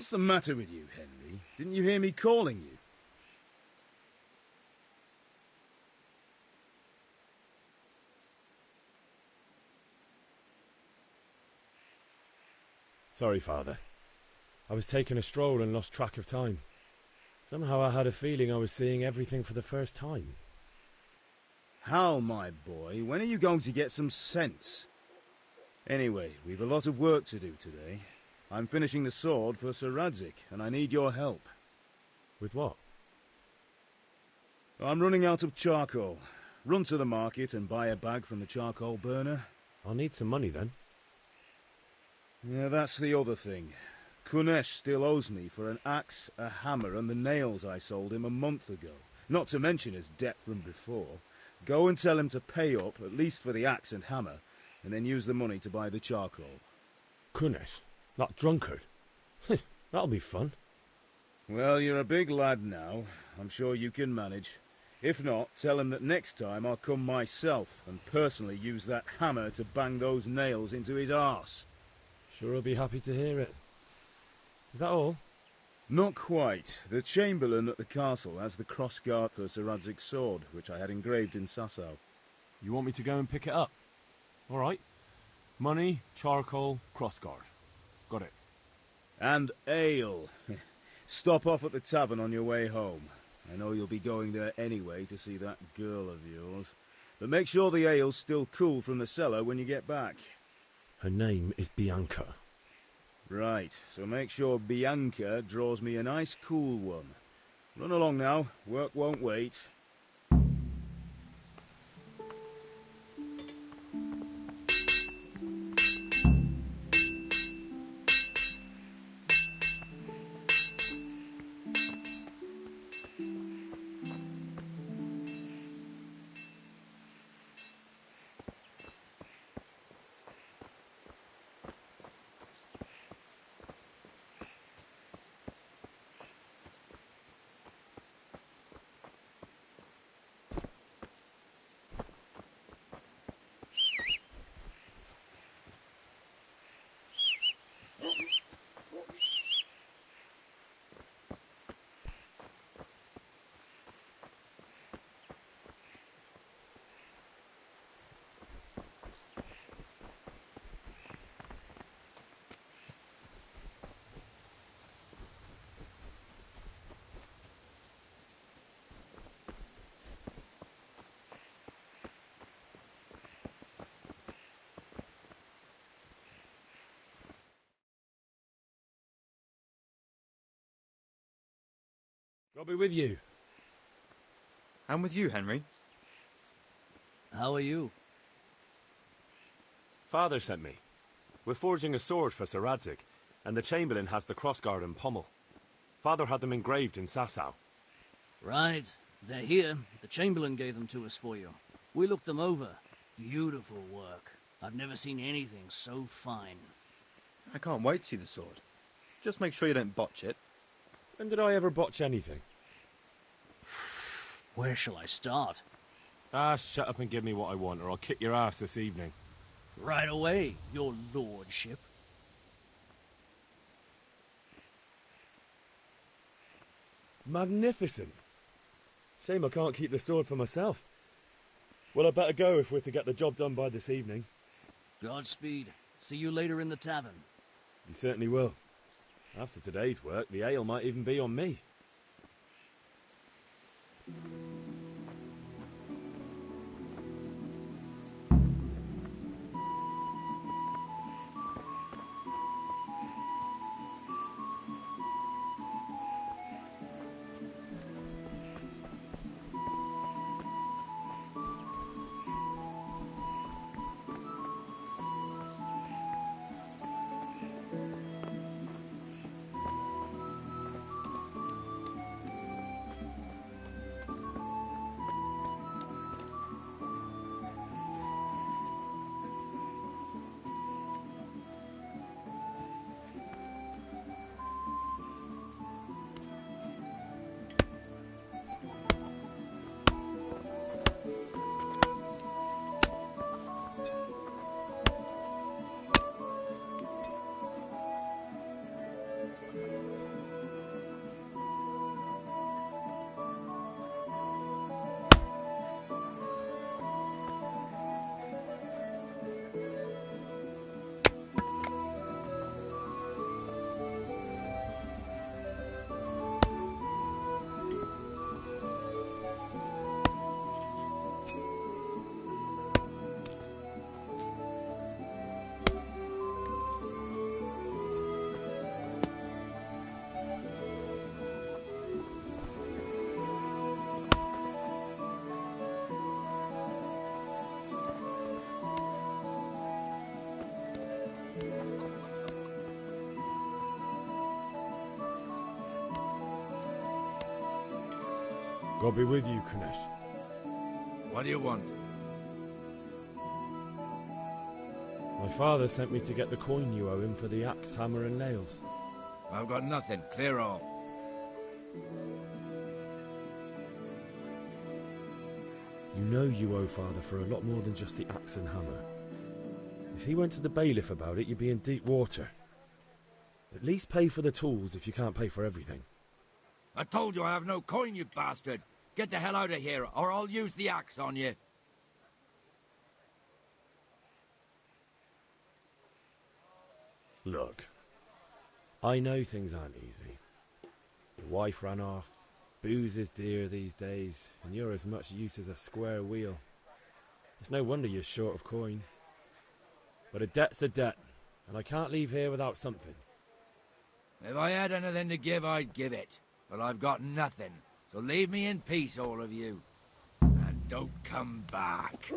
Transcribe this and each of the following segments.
What's the matter with you, Henry? Didn't you hear me calling you? Sorry, Father. I was taking a stroll and lost track of time. Somehow I had a feeling I was seeing everything for the first time. Hal, my boy, when are you going to get some sense? Anyway, we've a lot of work to do today. I'm finishing the sword for Sir Radzig, and I need your help. With what? I'm running out of charcoal. Run to the market and buy a bag from the charcoal burner. I'll need some money then. Yeah, that's the other thing. Kunesh still owes me for an axe, a hammer, and the nails I sold him a month ago. Not to mention his debt from before. Go and tell him to pay up, at least for the axe and hammer, and then use the money to buy the charcoal. Kunesh? That drunkard? That'll be fun. Well, you're a big lad now. I'm sure you can manage. If not, tell him that next time I'll come myself and personally use that hammer to bang those nails into his arse. Sure, I'll be happy to hear it. Is that all? Not quite. The Chamberlain at the castle has the crossguard for Sir Radzig's sword, which I had engraved in Sasau. You want me to go and pick it up? All right. Money, charcoal, crossguard. Got it. And ale. Stop off at the tavern on your way home. I know you'll be going there anyway to see that girl of yours. But make sure the ale's still cool from the cellar when you get back. Her name is Bianca. Right, so make sure Bianca draws me a nice cool one. Run along now, work won't wait. I'll be with you. I'm with you, Henry. How are you? Father sent me. We're forging a sword for Sir Radzig, and the Chamberlain has the crossguard and pommel. Father had them engraved in Sasau. Right. They're here. The Chamberlain gave them to us for you. We looked them over. Beautiful work. I've never seen anything so fine. I can't wait to see the sword. Just make sure you don't botch it. When did I ever botch anything? Where shall I start? Ah, shut up and give me what I want, or I'll kick your ass this evening. Right away, your lordship. Magnificent. Shame I can't keep the sword for myself. Well, I better go if we're to get the job done by this evening. Godspeed. See you later in the tavern. You certainly will. After today's work, the ale might even be on me. God be with you, Kunesh. What do you want? My father sent me to get the coin you owe him for the axe, hammer, and nails. I've got nothing. Clear off. You know you owe father for a lot more than just the axe and hammer. If he went to the bailiff about it, you'd be in deep water. At least pay for the tools if you can't pay for everything. I told you I have no coin, you bastard. Get the hell out of here, or I'll use the axe on you. Look, I know things aren't easy. Your wife ran off, booze is dear these days, and you're as much use as a square wheel. It's no wonder you're short of coin. But a debt's a debt, and I can't leave here without something. If I had anything to give, I'd give it. But I've got nothing, so leave me in peace, all of you. And don't come back.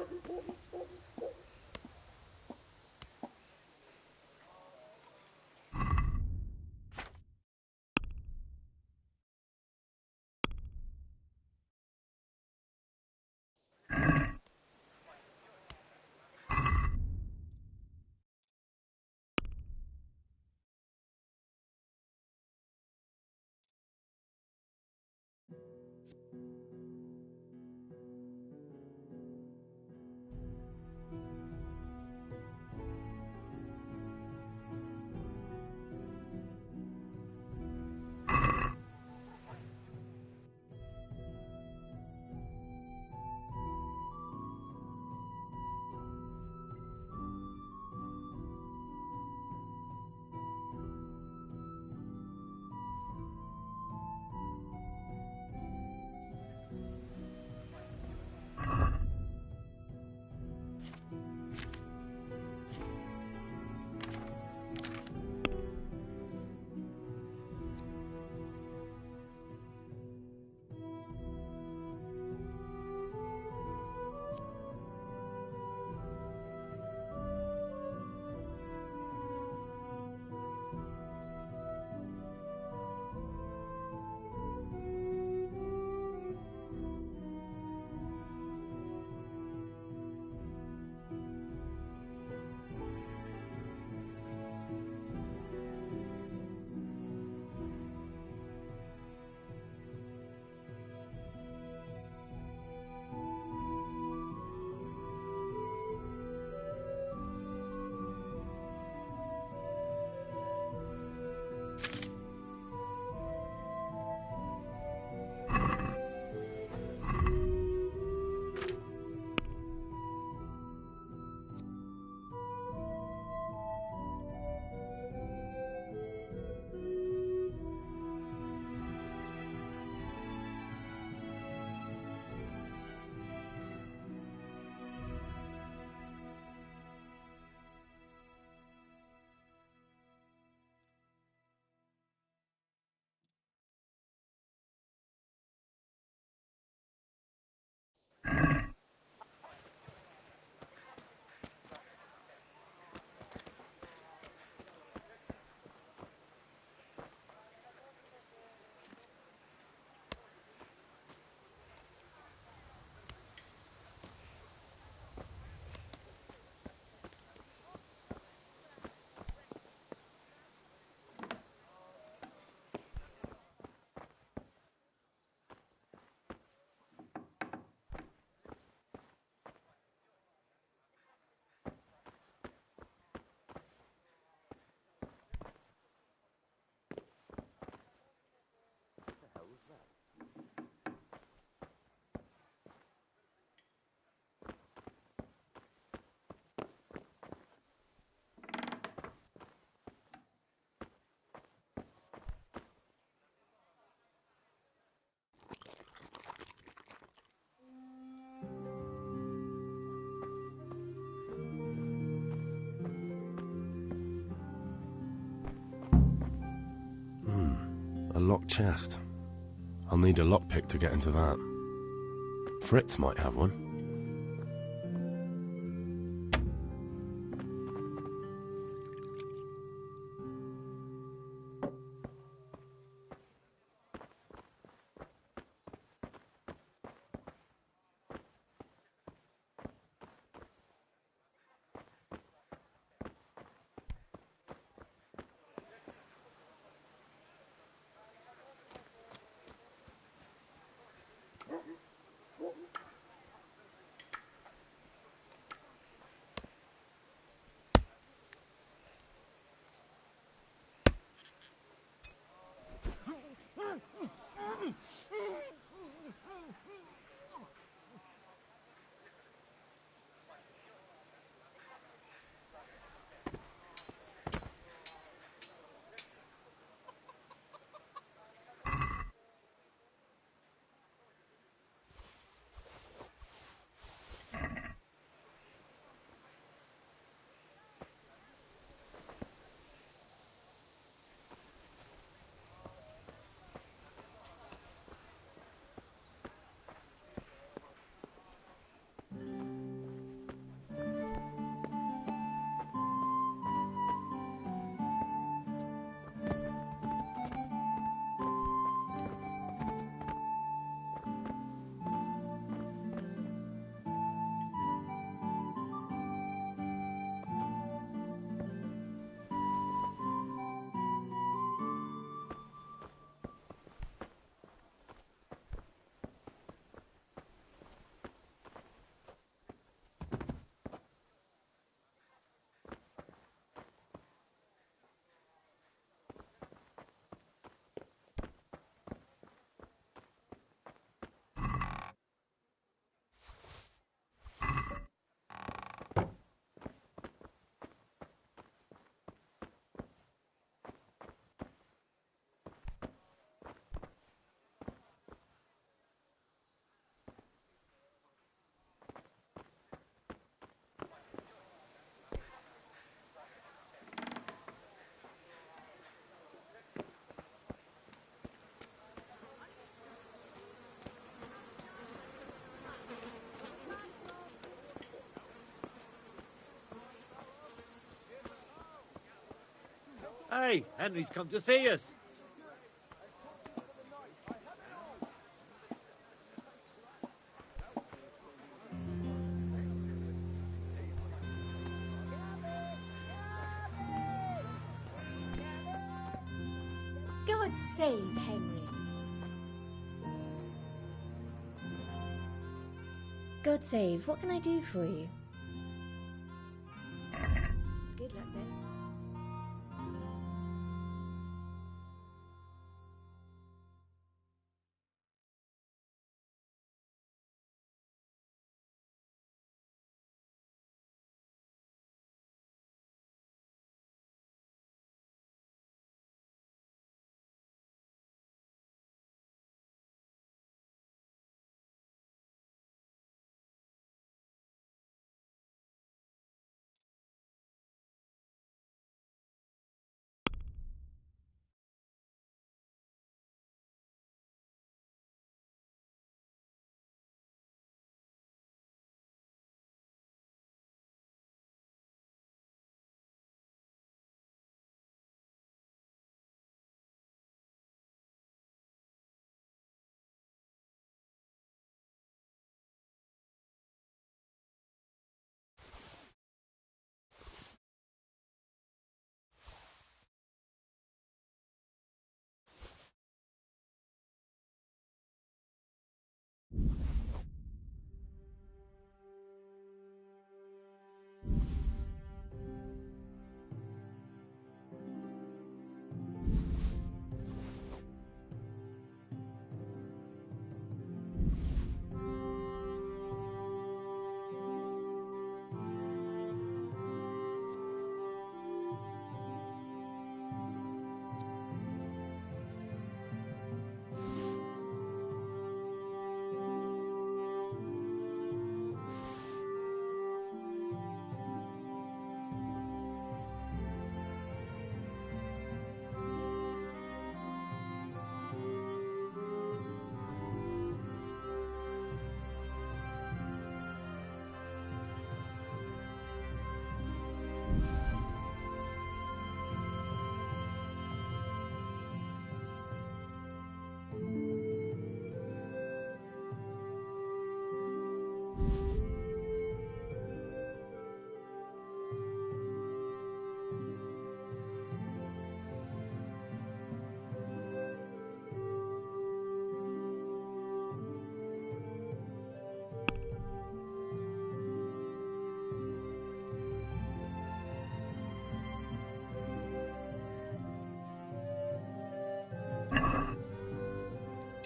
A locked chest. I'll need a lockpick to get into that. Fritz might have one. Hey, Henry's come to see us. God save Henry. God save, what can I do for you? Good luck then.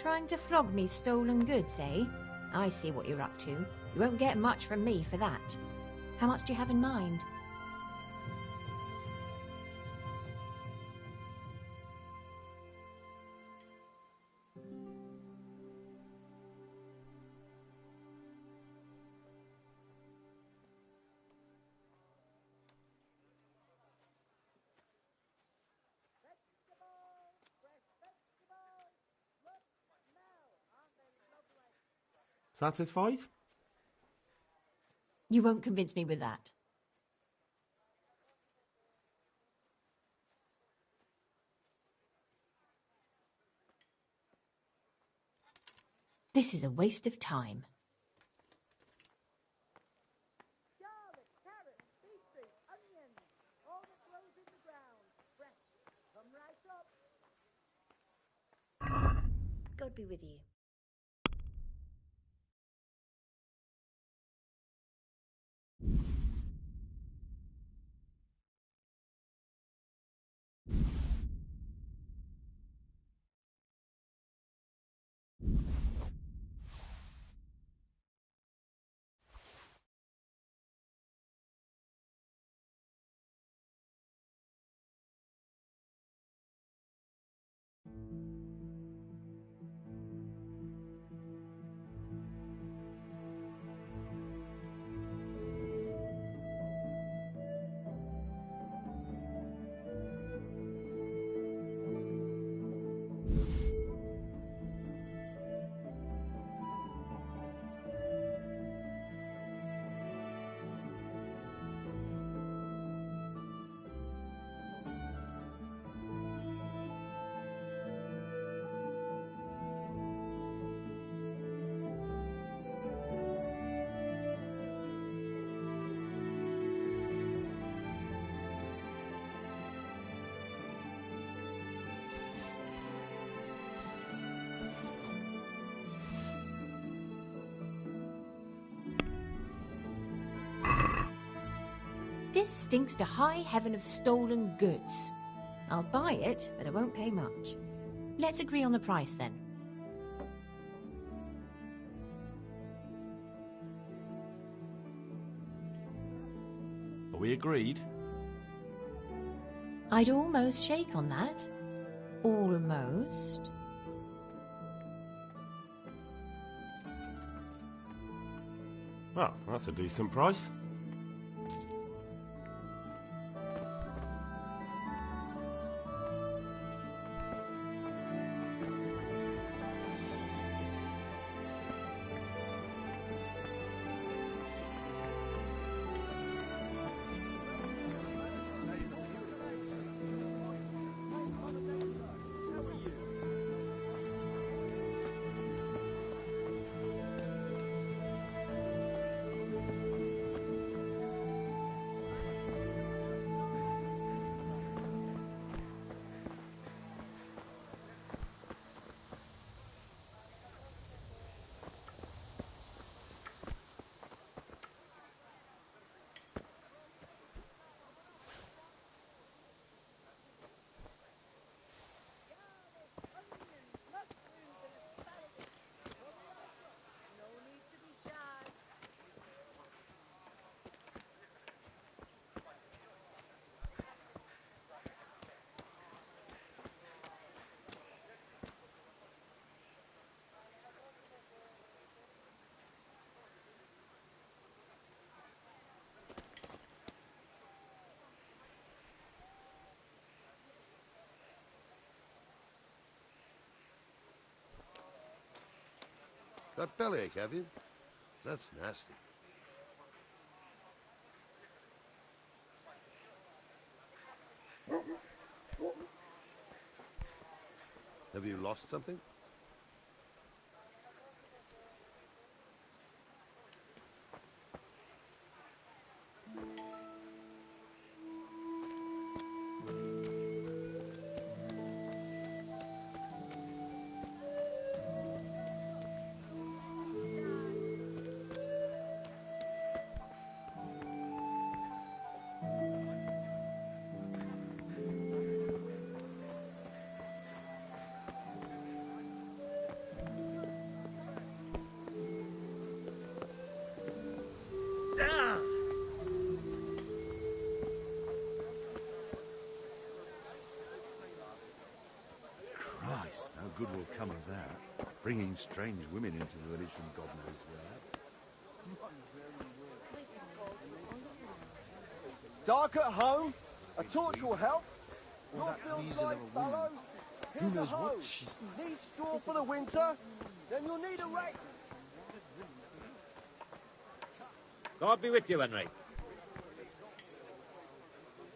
Trying to flog me stolen goods, eh? I see what you're up to. You won't get much from me for that. How much do you have in mind? Satisfied? You won't convince me with that. This is a waste of time. God be with you. This stinks to high heaven of stolen goods. I'll buy it, but I won't pay much. Let's agree on the price then. Are we agreed? I'd almost shake on that. Almost. Well, that's a decent price. Got bellyache, have you? That's nasty. Have you lost something? good will come of that. Bringing strange women into the village from God knows where. Dark at home? A torch will help. Northfield's light, fellow. Who Here's a knows what hoe. she's... Need straw for the winter? Then you'll need a rake. God be with you, Henry.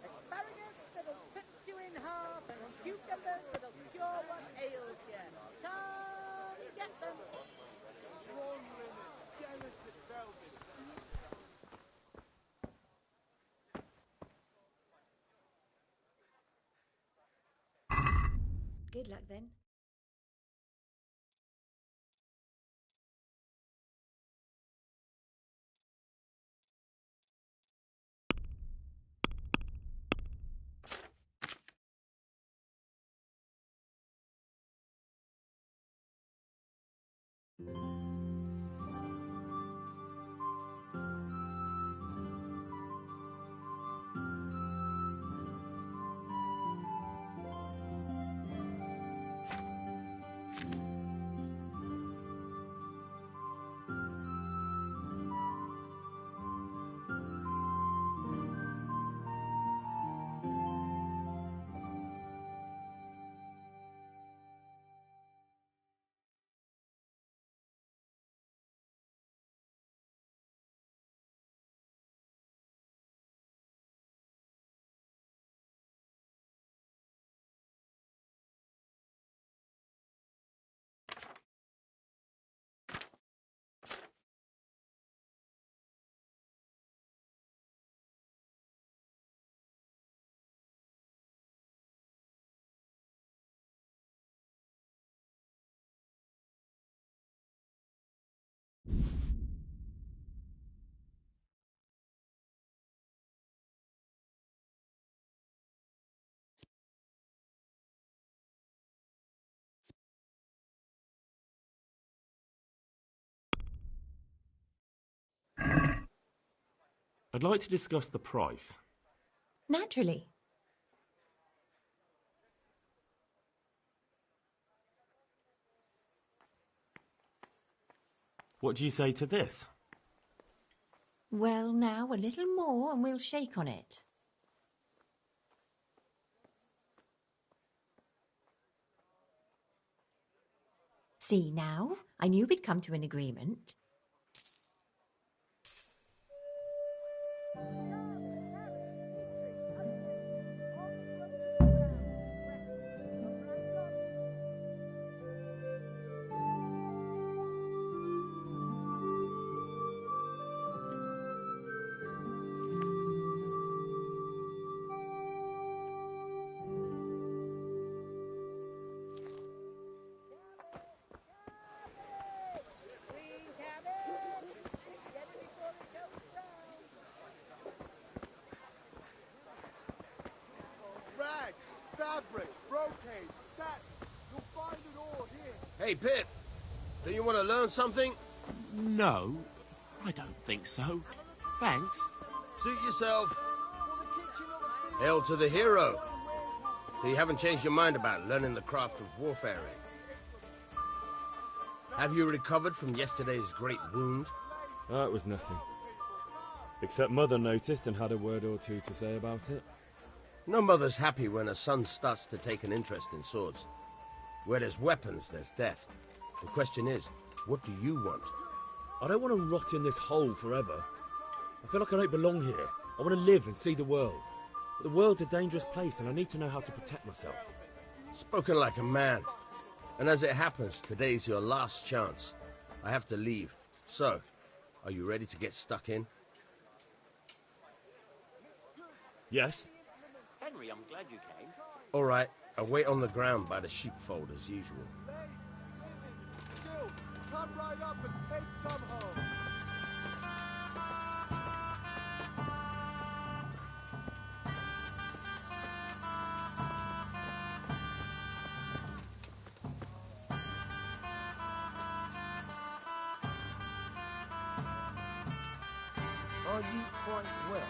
Asparagus that'll cut you in half and cucumbers that'll cure what ails you. Come get them. Good luck then. I'd like to discuss the price. Naturally. What do you say to this? Well, now, a little more and we'll shake on it. See now, I knew we'd come to an agreement. Fabric, brocade, satin. You'll find it all here. Hey, Pip. Do you want to learn something? No, I don't think so. Thanks. Suit yourself. Hail to the hero. So you haven't changed your mind about learning the craft of warfare, eh? Have you recovered from yesterday's great wound? That was nothing. Except Mother noticed and had a word or two to say about it. No mother's happy when a son starts to take an interest in swords. Where there's weapons, there's death. The question is, what do you want? I don't want to rot in this hole forever. I feel like I don't belong here. I want to live and see the world. But the world's a dangerous place and I need to know how to protect myself. Spoken like a man. And as it happens, today's your last chance. I have to leave. So, are you ready to get stuck in? Yes. Henry, I'm glad you came. All right, I'll wait on the ground by the sheepfold as usual. Still, come right up and take some home. Are you quite well?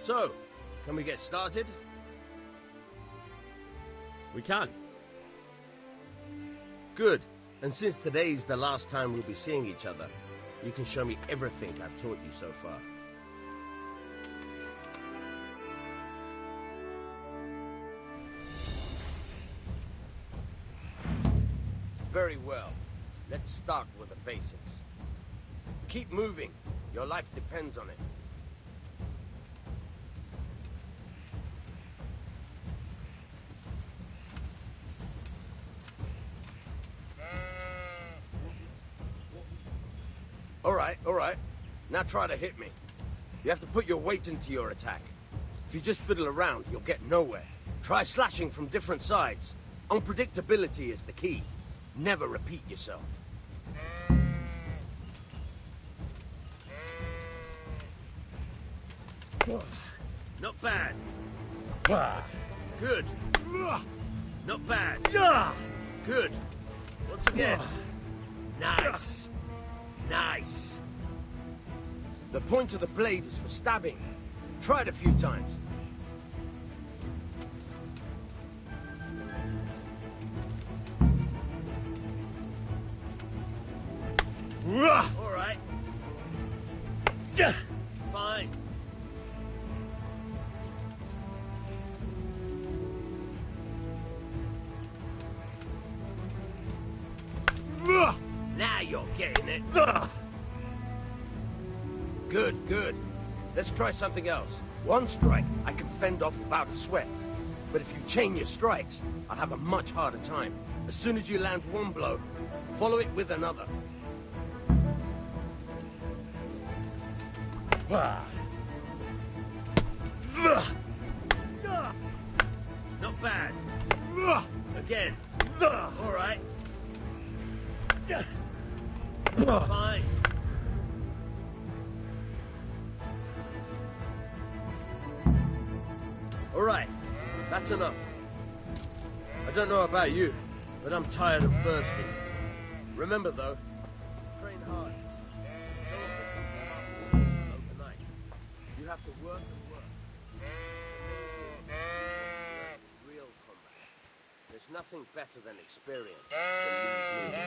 So, can we get started? We can. Good. And since today's the last time we'll be seeing each other, you can show me everything I've taught you so far. Very well. Let's start with the basics. Keep moving. Your life depends on it. All right. Now try to hit me. You have to put your weight into your attack. If you just fiddle around, you'll get nowhere. Try slashing from different sides. Unpredictability is the key. Never repeat yourself. Not bad. Good. Not bad. Good. Once again. Nice. Nice. The point of the blade is for stabbing. Try it a few times. All right. Fine. Now you're getting it. Good, good. Let's try something else. One strike, I can fend off without a sweat. But if you chain your strikes, I'll have a much harder time. As soon as you land one blow, follow it with another. Not bad. Again. All right. Fine. All right. That's enough. I don't know about you, but I'm tired and thirsty. Remember, though, train hard. Overnight. You have to work and work. Real combat. There's nothing better than experience. Believe me.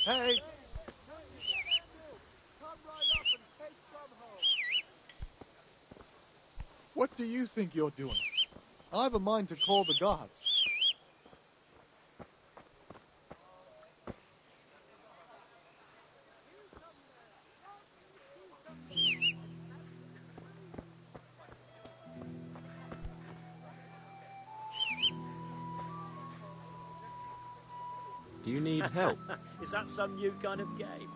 Hey! What do you think you're doing? I have a mind to call the guards. Do you need help? Is that some new kind of game?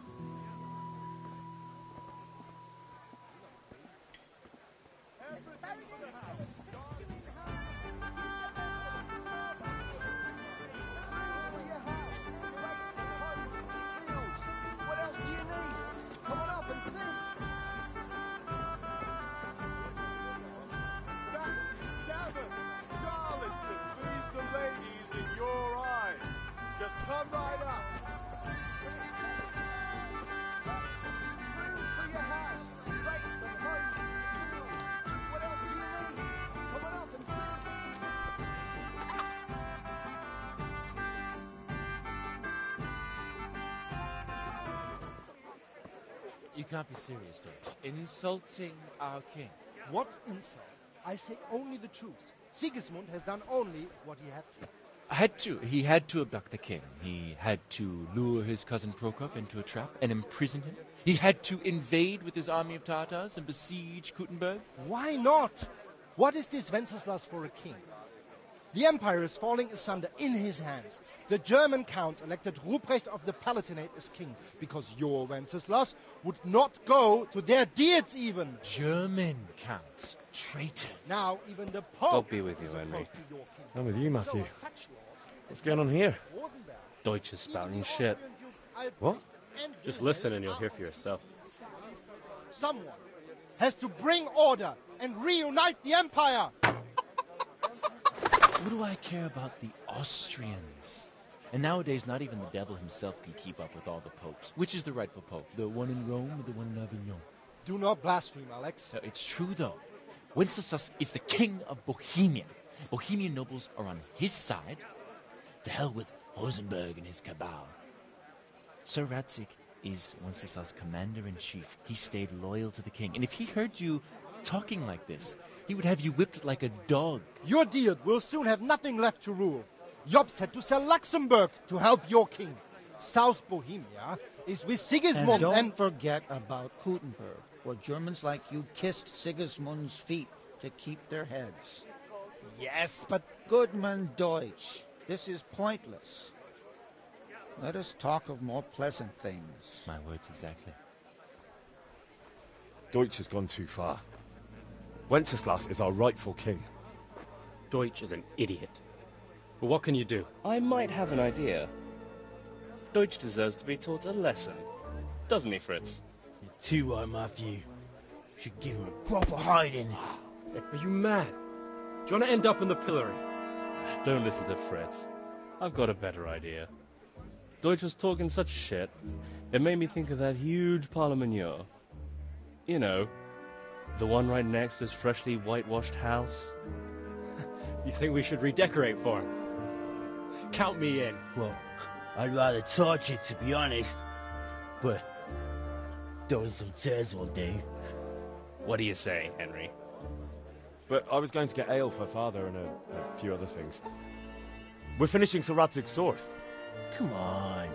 What else do you need? Come on up and see. Darlington, who's the ladies in your eyes? Just come right up. Rooms for your house, rates and homes. What else do you need? Come on up and see. You can't be serious, George. Insulting our king. What insult I say only the truth. Sigismund has done only what he had to. He had to abduct the king. He had to lure his cousin Prokop into a trap and imprison him. He had to invade with his army of Tatars and besiege Kuttenberg. Why not? What is this Wenceslas for a king? The empire is falling asunder in his hands. The German counts elected Ruprecht of the Palatinate as king because your Wenceslas would not go to their deeds even. German counts. Traitors. Now even the Pope God be with you, is Henry. opposed to your king. I'm with you, Matthew. So such lords What's going on here? Deutsch is spouting shit. What? Just listen and you'll hear for yourself. Someone has to bring order and reunite the empire. What do I care about the Austrians? And nowadays, not even the devil himself can keep up with all the popes. Which is the rightful pope? The one in Rome or the one in Avignon? Do not blaspheme, Alex. No, it's true, though. Wenceslas is the king of Bohemia. Bohemian nobles are on his side. To hell with Rosenberg and his cabal. Sir Radzik is Wenceslas' commander-in-chief. He stayed loyal to the king. And if he heard you talking like this, he would have you whipped like a dog. Your Diet will soon have nothing left to rule. Jobst had to sell Luxembourg to help your king. South Bohemia is with Sigismund and don't forget about Kuttenberg, where Germans like you kissed Sigismund's feet to keep their heads. Yes, but... Goodman Deutsch, this is pointless. Let us talk of more pleasant things. My words exactly. Deutsch has gone too far. Wenceslas is our rightful king. Deutsch is an idiot. But what can you do? I might have an idea. Deutsch deserves to be taught a lesson. Doesn't he, Fritz? You're too right, Matthew. Should give him a proper hiding. Are you mad? Do you want to end up in the pillory? Don't listen to Fritz. I've got a better idea. Deutsch was talking such shit, it made me think of that huge parliament. You know, the one right next to his freshly whitewashed house. You think we should redecorate for him? Count me in. Well, I'd rather torch it, to be honest. But throwing some tears will do. What do you say, Henry? But I was going to get ale for Father and a few other things. We're finishing Sir Radzig's sword. Come on.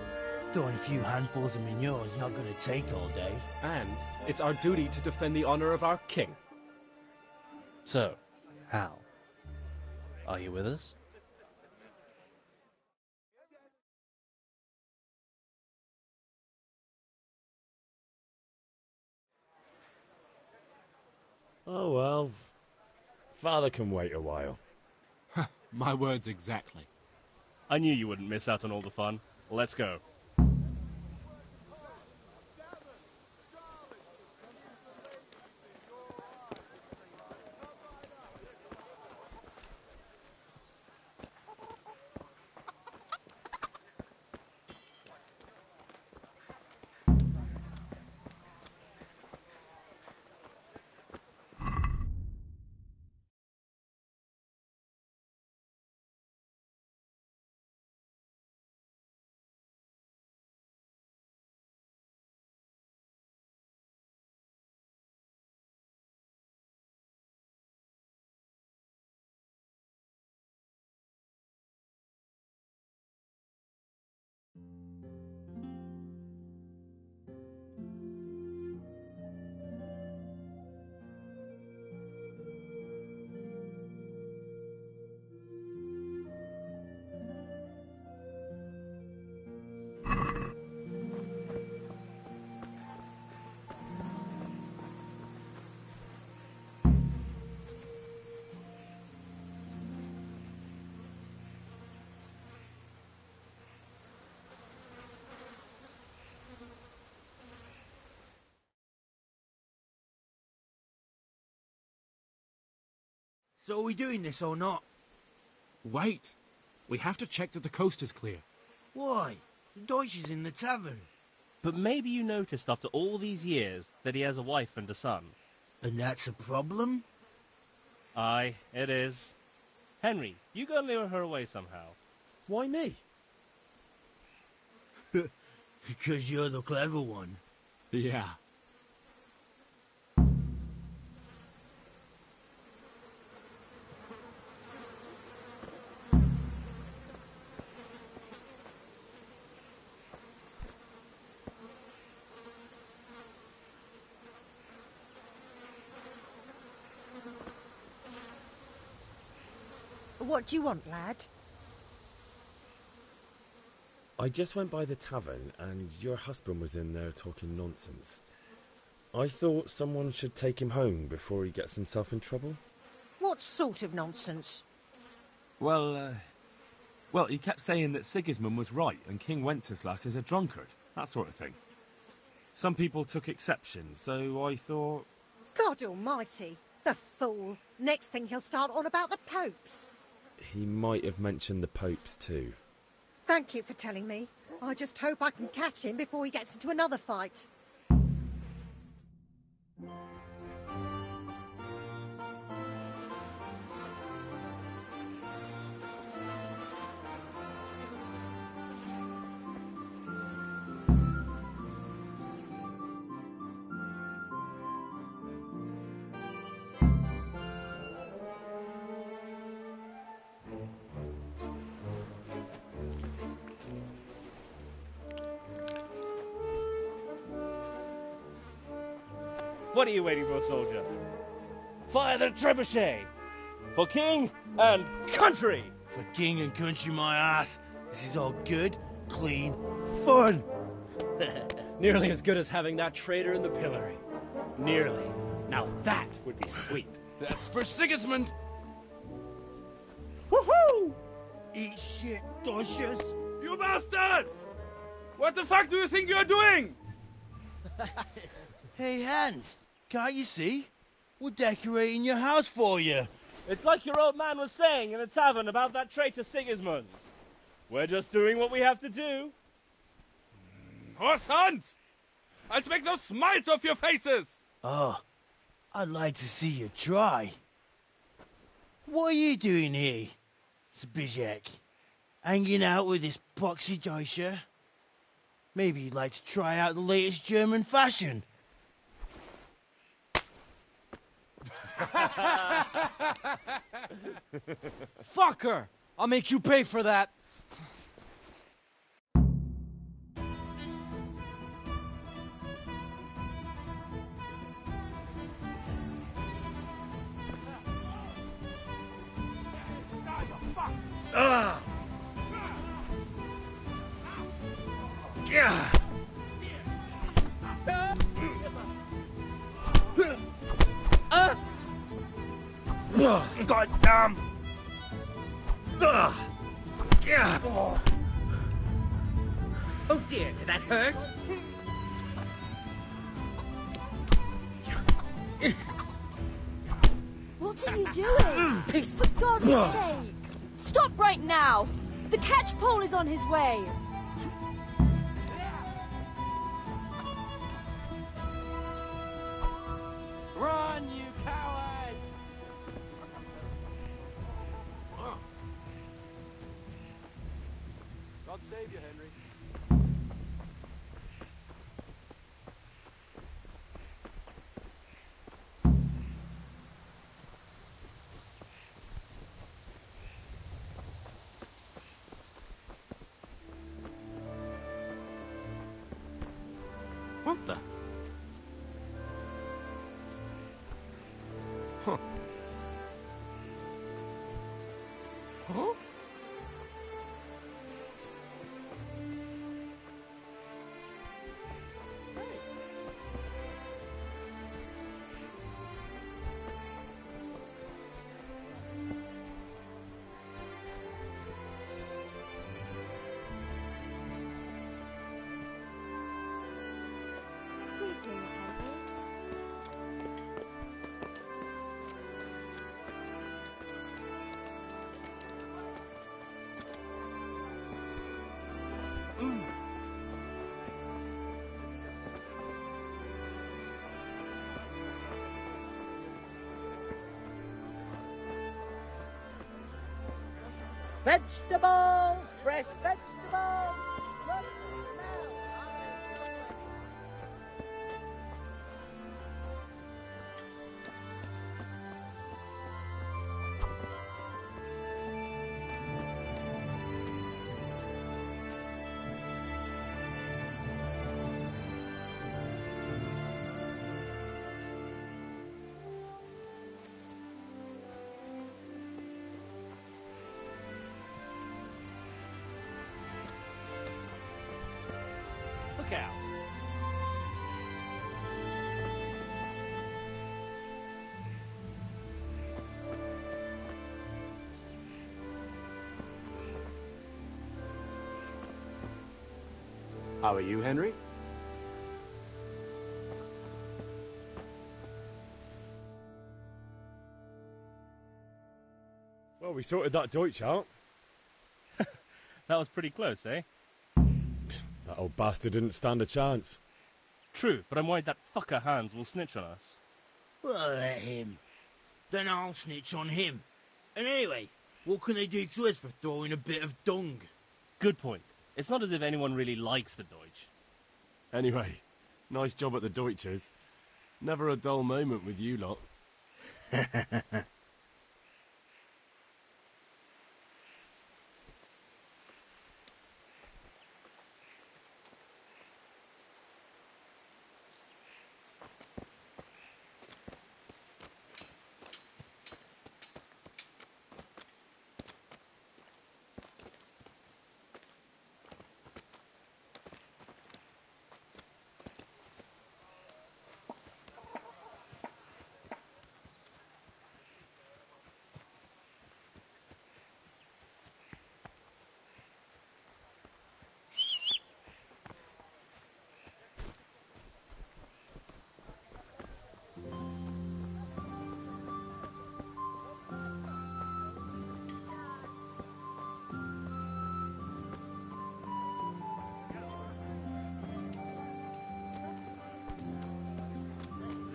Throwing a few handfuls of manure is not going to take all day. And it's our duty to defend the honor of our king. So, Hal, are you with us? Oh well. Father can wait a while. My words exactly. I knew you wouldn't miss out on all the fun. Let's go. So are we doing this or not? Wait. We have to check that the coast is clear. Why? The Deutsch is in the tavern. But maybe you noticed after all these years that he has a wife and a son. And that's a problem? Aye, it is. Henry, you go and lure her away somehow. Why me? Because you're the clever one. Yeah. What do you want, lad? I just went by the tavern and your husband was in there talking nonsense. I thought someone should take him home before he gets himself in trouble. What sort of nonsense? Well, he kept saying that Sigismund was right and King Wenceslas is a drunkard, that sort of thing. Some people took exception, so I thought... God almighty, the fool. Next thing he'll start on about the popes. He might have mentioned the popes too. Thank you for telling me. I just hope I can catch him before he gets into another fight. What are you waiting for, soldier? Fire the trebuchet! For king and country! For king and country, my ass. This is all good, clean, fun. Nearly as good as having that traitor in the pillory. Nearly. Now that would be sweet. That's for Sigismund. Woohoo! Eat shit, doshes. You bastards! What the fuck do you think you're doing? Hey, Hans, can't you see? We're decorating your house for you. It's like your old man was saying in the tavern about that traitor Sigismund. We're just doing what we have to do. Horse Hans! I'll make those smiles off your faces! Oh, I'd like to see you try. What are you doing here, Zbyszek? Hanging out with this poxy Deutscher? Maybe you'd like to try out the latest German fashion. Fucker! I'll make you pay for that. Ah! Yeah! God damn! Yeah! Oh dear, did that hurt? What are you doing? Peace. For God's sake! Stop right now! The catch pole is on his way! Run, you cowards! God save you, Henry. What the? Huh. Huh? Greetings, Henry. Vegetables! Fresh vegetables! Look, smell! out. How are you, Henry? Well, we sorted that Deutsch out. That was pretty close, eh? That old bastard didn't stand a chance. True, but I'm worried that fucker Hans will snitch on us. Well, let him. Then I'll snitch on him. And anyway, what can they do to us for throwing a bit of dung? Good point. It's not as if anyone really likes the Deutsch. Anyway, nice job at the Deutsches. Never a dull moment with you lot.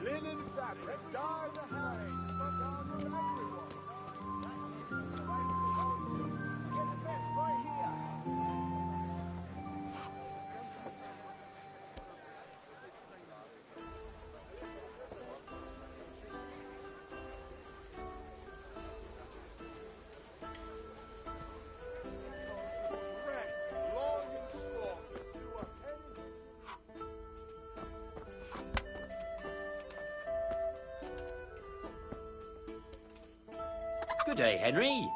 Linen fabric, dye the hair, suck on for everyone. Get the best right here. Red, long and strong, sewer penny. Good day, Henry.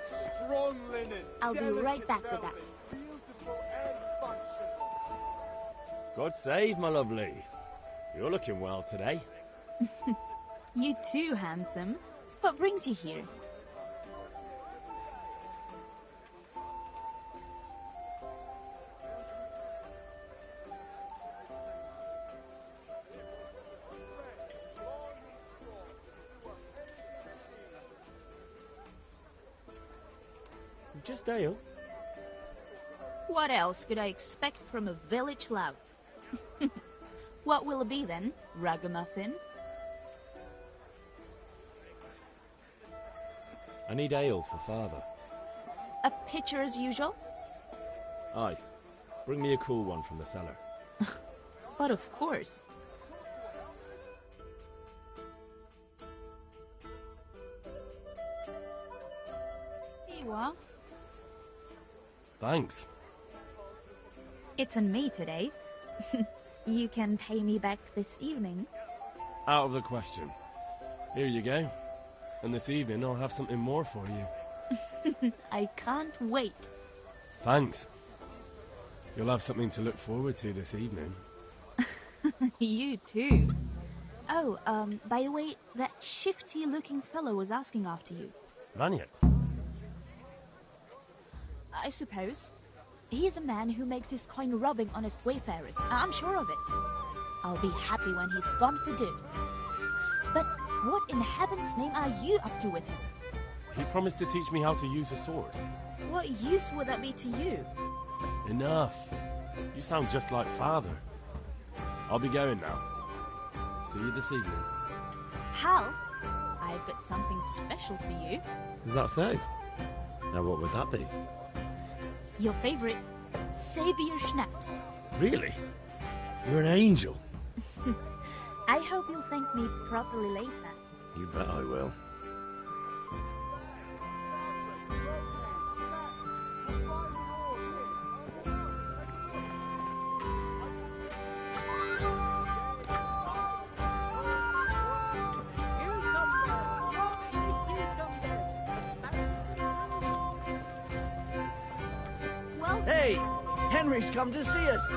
Strong linen. I'll be right delicate back with velvet, that. Beautiful and functional. God save, my lovely. You're looking well today. You too, handsome. What brings you here? Just ale. What else could I expect from a village lout? What will it be then? Ragamuffin? I need ale for father. A pitcher as usual? Aye. Bring me a cool one from the cellar. But of course. Here you are. Thanks. It's on me today. You can pay me back this evening. Out of the question. Here you go. And this evening I'll have something more for you. I can't wait. Thanks. You'll have something to look forward to this evening. You too. Oh, by the way, that shifty-looking fellow was asking after you. Vanya? I suppose. He's a man who makes his coin robbing honest wayfarers. I'm sure of it. I'll be happy when he's gone for good. But what in heaven's name are you up to with him? He promised to teach me how to use a sword. What use would that be to you? Enough. You sound just like father. I'll be going now. See you this evening. Hal, I've got something special for you. Is that so? Now what would that be? Your favorite, Savior Schnapps. Really? You're an angel. I hope you'll thank me properly later. You bet I will. Henry's come to see us.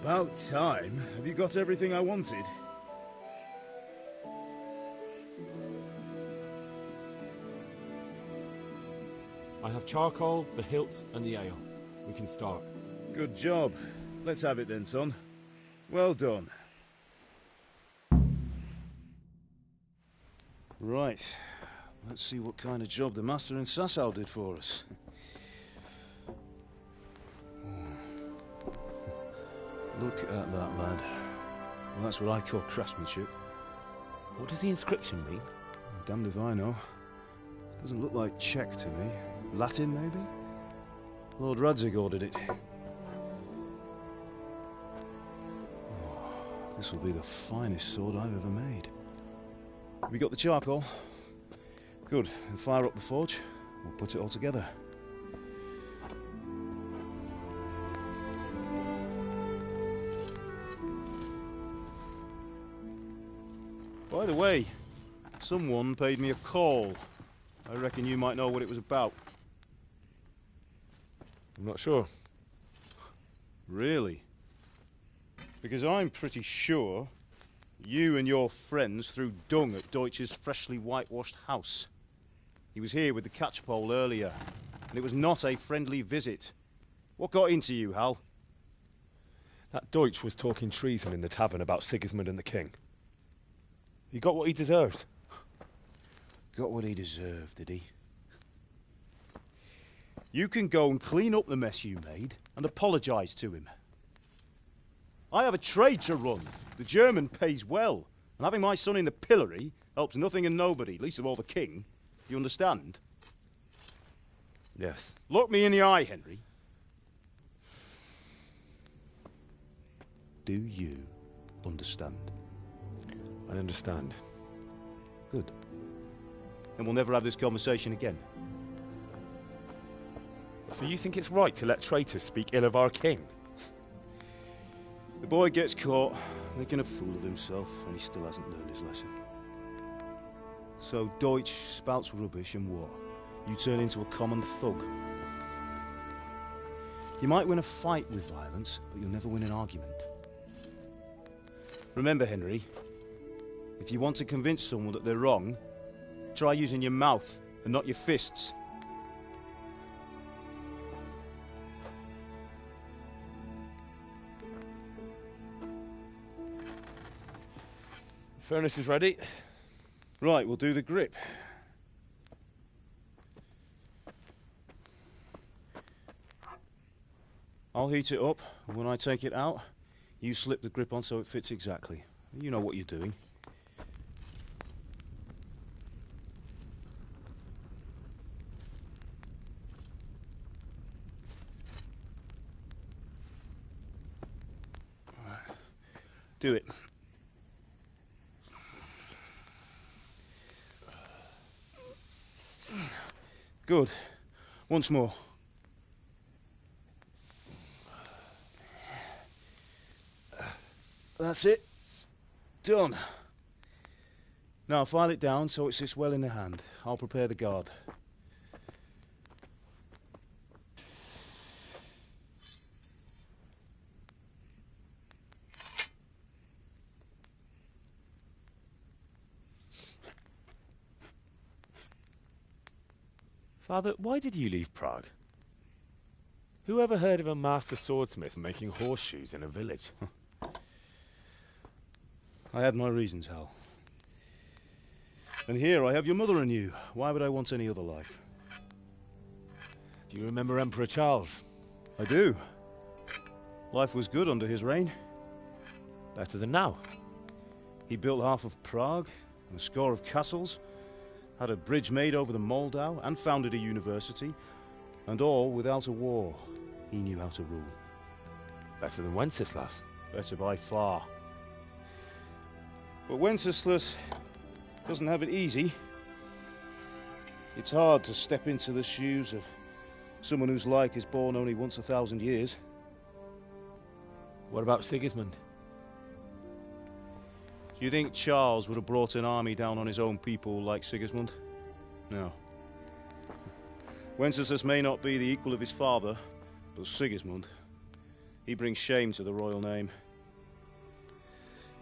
About time. Have you got everything I wanted? I have charcoal, the hilt, and the ale. We can start. Good job. Let's have it then, son. Well done. Right. Let's see what kind of job the master in Sasau did for us. Look at that, lad. Well, that's what I call craftsmanship. What does the inscription mean? Damned if I know. Doesn't look like Czech to me. Latin, maybe? Lord Radzig ordered it. Oh, this will be the finest sword I've ever made. Have you got the charcoal? Good. Then fire up the forge. We'll put it all together. By the way, someone paid me a call. I reckon you might know what it was about. I'm not sure. Really? Because I'm pretty sure you and your friends threw dung at Deutsch's freshly whitewashed house. He was here with the catchpole earlier, and it was not a friendly visit. What got into you, Hal? That Deutsch was talking treason in the tavern about Sigismund and the king. He got what he deserved. Got what he deserved, did he? You can go and clean up the mess you made and apologise to him. I have a trade to run. The German pays well, and having my son in the pillory helps nothing and nobody, least of all the king. You understand? Yes. Look me in the eye, Henry. Do you understand? I understand. Good. Then we'll never have this conversation again. So you think it's right to let traitors speak ill of our king? The boy gets caught, making a fool of himself, and he still hasn't learned his lesson. So Deutsch spouts rubbish, and what? You turn into a common thug. You might win a fight with violence, but you'll never win an argument. Remember, Henry, if you want to convince someone that they're wrong, try using your mouth and not your fists. Furnace is ready. Right, we'll do the grip. I'll heat it up, and when I take it out, you slip the grip on so it fits exactly. You know what you're doing. Do it. Good. Once more. That's it. Done. Now file it down so it sits well in the hand. I'll prepare the guard. Father, why did you leave Prague? Who ever heard of a master swordsmith making horseshoes in a village? I had my reasons, Hal. And here I have your mother and you. Why would I want any other life? Do you remember Emperor Charles? I do. Life was good under his reign. Better than now. He built half of Prague and a score of castles, had a bridge made over the Moldau, and founded a university, and all without a war. He knew how to rule. Better than Wenceslas. Better by far. But Wenceslas doesn't have it easy. It's hard to step into the shoes of someone whose like is born only once 1,000 years. What about Sigismund? Do you think Charles would have brought an army down on his own people like Sigismund? No. Wenceslas may not be the equal of his father, but Sigismund, he brings shame to the royal name.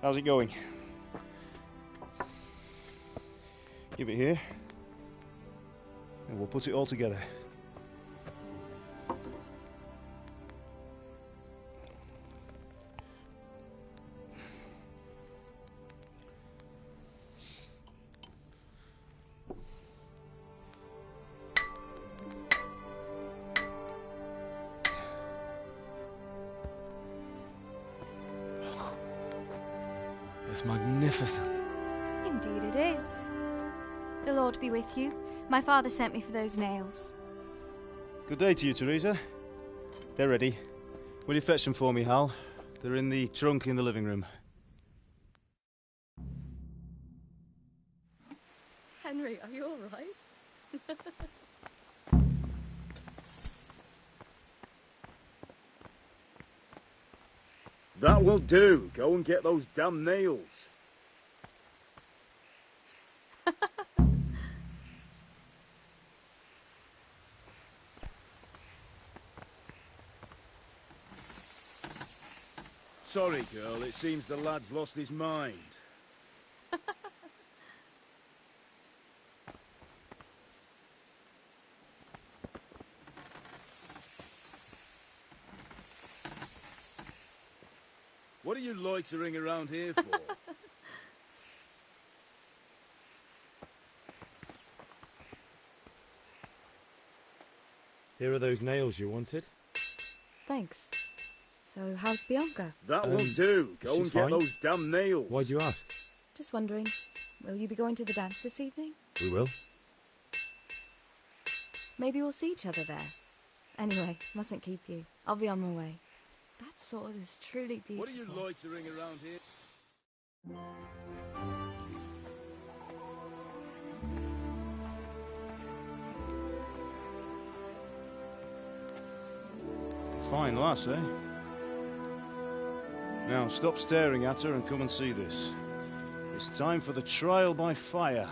How's it going? Give it here, and we'll put it all together. It's magnificent. Indeed it is. The Lord be with you. My father sent me for those nails. Good day to you, Teresa. They're ready. Will you fetch them for me, Hal? They're in the trunk in the living room. Henry, are you all right? That will do. Go and get those damn nails. Sorry, girl. It seems the lad's lost his mind. What are you loitering around here for? Here are those nails you wanted. Thanks. So, how's Bianca? That will do. Go and get fine. those damn nails. Why'd you ask? Just wondering, will you be going to the dance this evening? We will. Maybe we'll see each other there. Anyway, mustn't keep you. I'll be on my way. That sword is truly beautiful. What are you loitering around here? Fine lass, eh? Now, stop staring at her and come and see this. It's time for the trial by fire.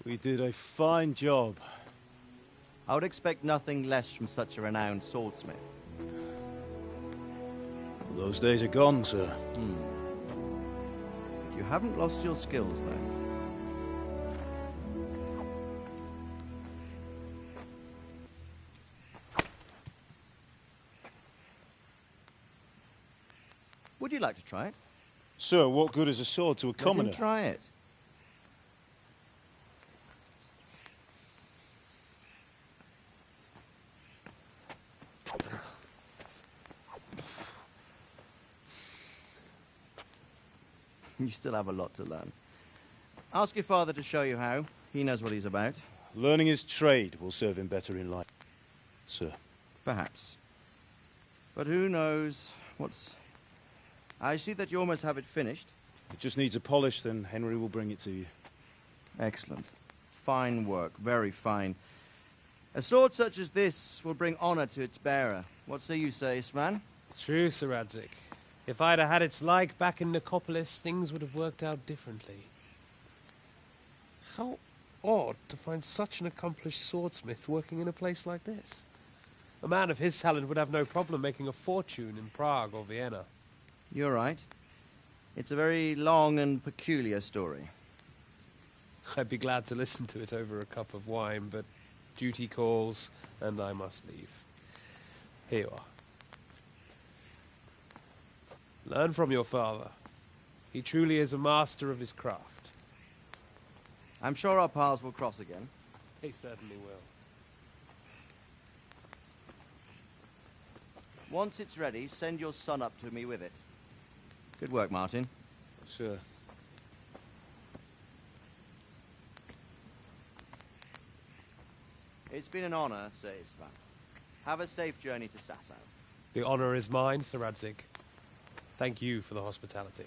We did a fine job. I would expect nothing less from such a renowned swordsmith. Those days are gone, sir. You haven't lost your skills, though. Would you like to try it? Sir, what good is a sword to a commoner? Let him try it. You still have a lot to learn. Ask your father to show you how. He knows what he's about. Learning his trade will serve him better in life, sir. Perhaps. But who knows what's... I see that you almost have it finished. It just needs a polish, then Henry will bring it to you. Excellent. Fine work, very fine. A sword such as this will bring honor to its bearer. What say you, Svan? True, Sir Radzik. If I'd have had its like back in Nicopolis, things would have worked out differently. How odd to find such an accomplished swordsmith working in a place like this. A man of his talent would have no problem making a fortune in Prague or Vienna. You're right. It's a very long and peculiar story. I'd be glad to listen to it over a cup of wine, but duty calls, and I must leave. Here you are. Learn from your father. He truly is a master of his craft. I'm sure our paths will cross again. He certainly will. Once it's ready, send your son up to me with it. Good work, Martin. Sure. It's been an honor, Sir Istvan. Have a safe journey to Sasau. The honor is mine, Sir Radzik. Thank you for the hospitality.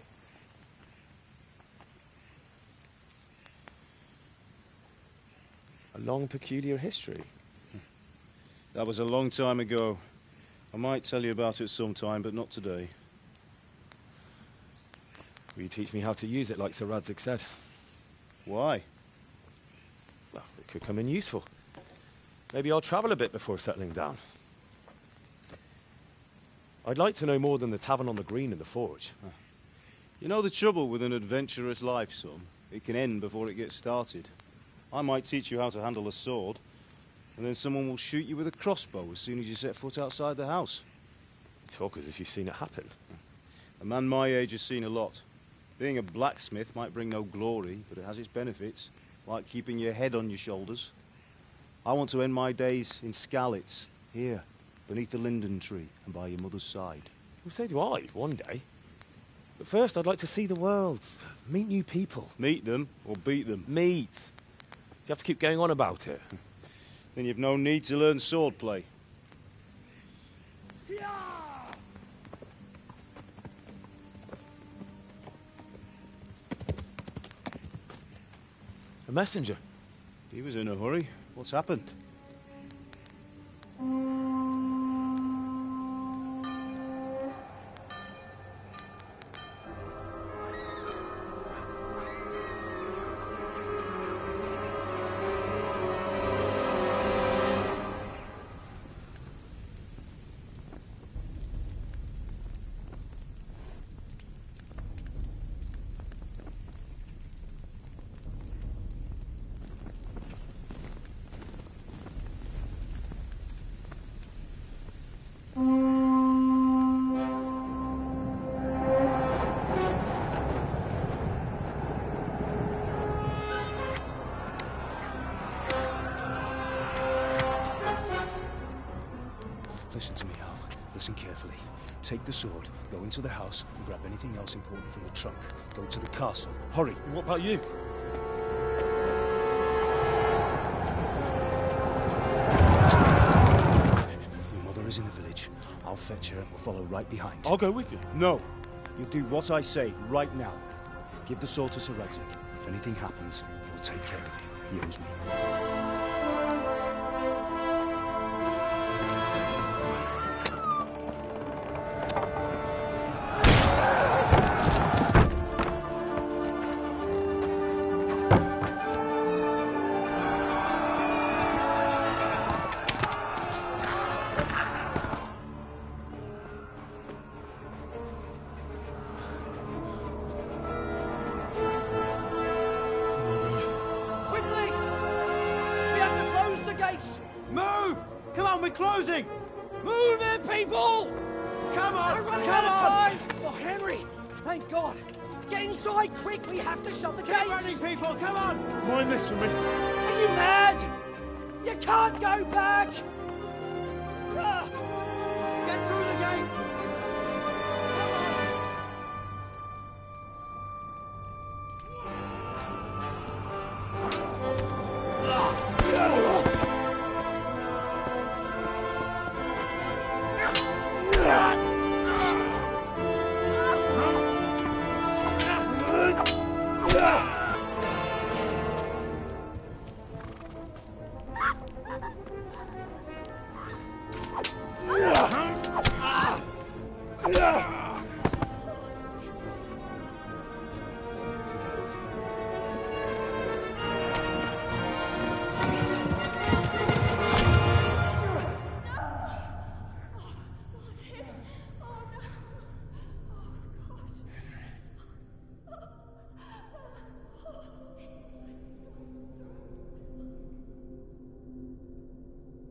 A long, peculiar history. That was a long time ago. I might tell you about it sometime, but not today. Will you teach me how to use it, like Sir Radzik said? Why? Well, it could come in useful. Maybe I'll travel a bit before settling down. I'd like to know more than the tavern on the green and the forge. You know the trouble with an adventurous life, son? It can end before it gets started. I might teach you how to handle a sword, and then someone will shoot you with a crossbow as soon as you set foot outside the house. You talk as if you've seen it happen. A man my age has seen a lot. Being a blacksmith might bring no glory, but it has its benefits, like keeping your head on your shoulders. I want to end my days in Skalitz, here, beneath the linden tree and by your mother's side. Well, so do I, one day. But first, I'd like to see the world, meet new people. Meet them or beat them? Meet. You have to keep going on about it. Then you've no need to learn swordplay. A messenger. He was in a hurry. What's happened? Listen to me, Al. Listen carefully. Take the sword, go into the house, and grab anything else important from the trunk. Go to the castle. Hurry. And what about you? Your mother is in the village. I'll fetch her and we'll follow right behind. I'll go with you. No. You'll do what I say right now. Give the sword to Sir Radzik. If anything happens, he'll take care of you. He owes me. people! Come on! We're running Come out of on! time! Oh, Henry! Thank God! Get inside, quick! We have to shut the gates! Get running, people! Come on! Mind this for me. Are you mad? You can't go back!